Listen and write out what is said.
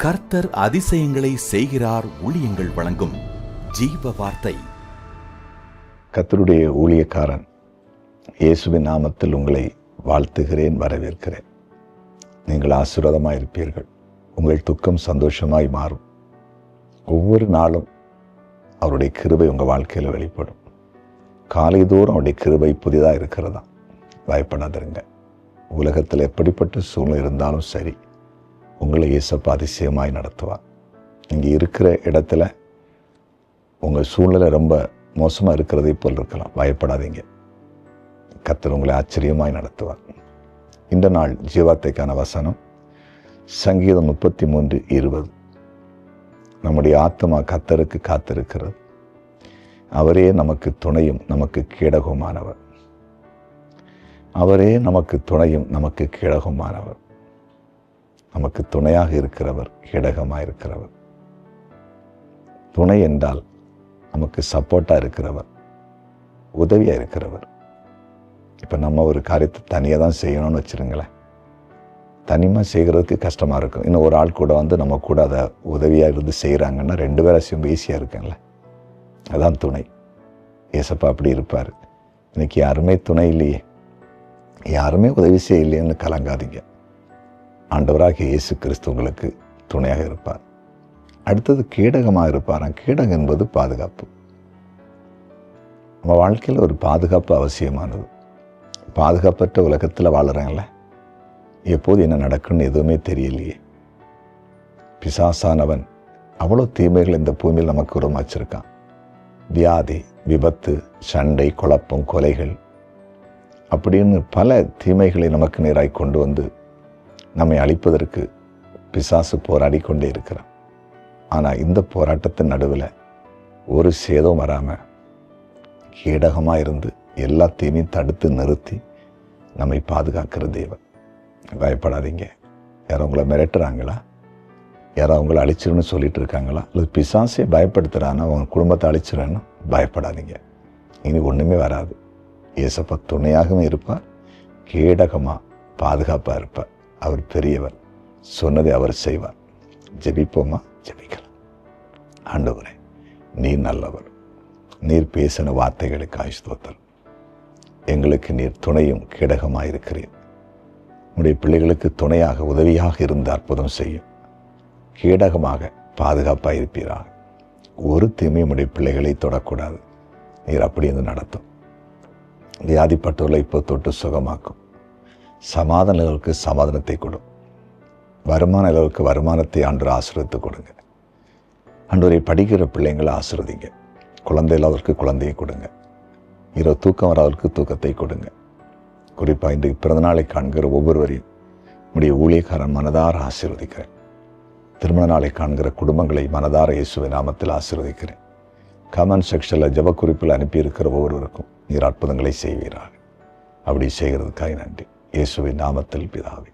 கர்த்தர் அதிசயங்களை செய்கிறார் ஊழியங்கள் வழங்கும் ஜீவ வார்த்தை. கர்த்தருடைய ஊழியக்காரன் இயேசுவின் நாமத்தில் உங்களை வாழ்த்துகிறேன், வரவேற்கிறேன். நீங்கள் ஆசீர்வாதமாய் இருப்பீர்கள். உங்கள் துக்கம் சந்தோஷமாய் மாறும். ஒவ்வொரு நாளும் அவருடைய கிருபை உங்கள் வாழ்க்கையில் வெளிப்படும். காலைதோறும் அவருடைய கிருபை புதிதாக இருக்கிறதா, பயப்படாதிருங்க. உலகத்தில் எப்படிப்பட்ட சூழ்நிலை இருந்தாலும் சரி, உங்களை இயேசப்பா அதிசயமாய் நடத்துவார். இங்கே இருக்கிற இடத்துல உங்கள் சூழ்நிலை ரொம்ப மோசமாக இருக்கிறதை போல் இருக்கலாம், பயப்படாதீங்க. கர்த்தர் உங்களை ஆச்சரியமாய் நடத்துவார். இந்த நாள் ஜீவார்த்தைக்கான வசனம் சங்கீதம் 33:20. நம்முடைய ஆத்மா கர்த்தருக்கு காத்திருக்கிறது. அவரே நமக்கு துணையும் நமக்கு கேடகமானவர். அவரே நமக்கு துணையும் நமக்கு கேடகமானவர். நமக்கு துணையாக இருக்கிறவர், கேடகமாக இருக்கிறவர். துணை என்றால் நமக்கு சப்போர்ட்டாக இருக்கிறவர், உதவியாக இருக்கிறவர். இப்போ நம்ம ஒரு காரியத்தை தனியாக தான் செய்யணும்னு வச்சுருங்களேன். தனிமாக செய்கிறதுக்கு கஷ்டமாக இருக்கும். இன்னும் ஒரு ஆள் கூட வந்து நம்ம கூட அதை உதவியாக இருந்து செய்கிறாங்கன்னா 2 பேரை செய்யும் ஈஸியாக இருக்குங்களே. அதான் துணை. ஏசப்பா அப்படி இருப்பார். இன்னைக்கு யாருமே துணை இல்லையே, யாருமே உதவி செய்யலையேன்னு கலங்காதீங்க. ஆண்டவராகிய இயேசு கிறிஸ்து உங்களுக்கு துணையாக இருப்பார். அடுத்தது கேடகமாக இருப்பாராம். கேடகம் என்பது பாதுகாப்பு. நம்ம வாழ்க்கையில் ஒரு பாதுகாப்பு அவசியமானது. பாதுகாப்பற்ற உலகத்தில் வாழுறாங்களே, எப்போது என்ன நடக்குன்னு எதுவுமே தெரியலையே. பிசாசானவன் அவ்வளோ தீமைகள் இந்த பூமியில் நமக்கு உருவாச்சிருக்கான். வியாதி, விபத்து, சண்டை, குழப்பம், கொலைகள் அப்படின்னு பல தீமைகளை நமக்கு நேராய் கொண்டு வந்து நம்மை அழிப்பதற்கு பிசாசு போராடி கொண்டே இருக்கிறான். ஆனால் இந்த போராட்டத்தின் நடுவில் ஒரு சேதம் வராமல் கேடகமாக இருந்து எல்லா தீமையும் தடுத்து நிறுத்தி நம்மை பாதுகாக்கிற தேவன். பயப்படாதீங்க. யாரும் உங்களை மிரட்டுறாங்களா, யாரும் அவங்கள அழிச்சிருன்னு சொல்லிட்டு இருக்காங்களா, இல்லை பிசாசை பயப்படுத்துகிறான்னா அவங்க குடும்பத்தை அழிச்சிடன்னு பயப்படாதீங்க. இனி ஒன்றுமே வராது. ஏசப்பா துணையாகவும் இருப்பார், கேடகமாக பாதுகாப்பாக இருப்பார். அவர் பெரியவர், சொன்னதை அவர் செய்வார். ஜெபிப்போமா? ஜெபிக்கலாம். ஆண்டவரே, நீர் நல்லவர். நீர் பேசின வார்த்தைகளுக்கு ஸ்தோத்திரம். எங்களுக்கு நீர் துணையும் கேடகமாக இருக்கிறீர். உடைய பிள்ளைகளுக்கு துணையாக உதவியாக இருந்து அற்புதம் செய்யும். கேடகமாக பாதுகாப்பாக இருப்பீராக. ஒரு தீமையும் உடைய பிள்ளைகளை தொடக்கூடாது. நீர் அப்படி இருந்து நடத்தும். வியாதிப்பட்டவர்களை இப்போ தொட்டு சுகமாக்கும். சமாதான நிலவுக்கு சமாதானத்தை கொடும். வருமான நிலவுக்கு வருமானத்தை ஆண்டு ஆசீர்வதித்து கொடுங்க. ஆண்டவரை படிக்கிற பிள்ளைங்களை ஆசீர்வதிங்க. குழந்தை இல்லாதவருக்கு குழந்தையை கொடுங்க. இரவு தூக்கம் வராதவருக்கு தூக்கத்தை கொடுங்க. குறிப்பாக இன்றைக்கு பிறந்தநாளை காண்கிற ஒவ்வொருவரையும் உடைய ஊழியக்காரன் மனதார ஆசீர்வதிக்கிறேன். திருமண நாளை காண்கிற குடும்பங்களை மனதார இயேசுவின் நாமத்தில் ஆசீர்வதிக்கிறேன். கமெண்ட் செக்ஷனில் ஜெப குறிப்பில் அனுப்பியிருக்கிற ஒவ்வொருவருக்கும் நீர் அற்புதங்களை செய்வீராக. அப்படி செய்கிறதுக்காக நன்றி. இயேசுவின் நாமத்தில் பிதாவே.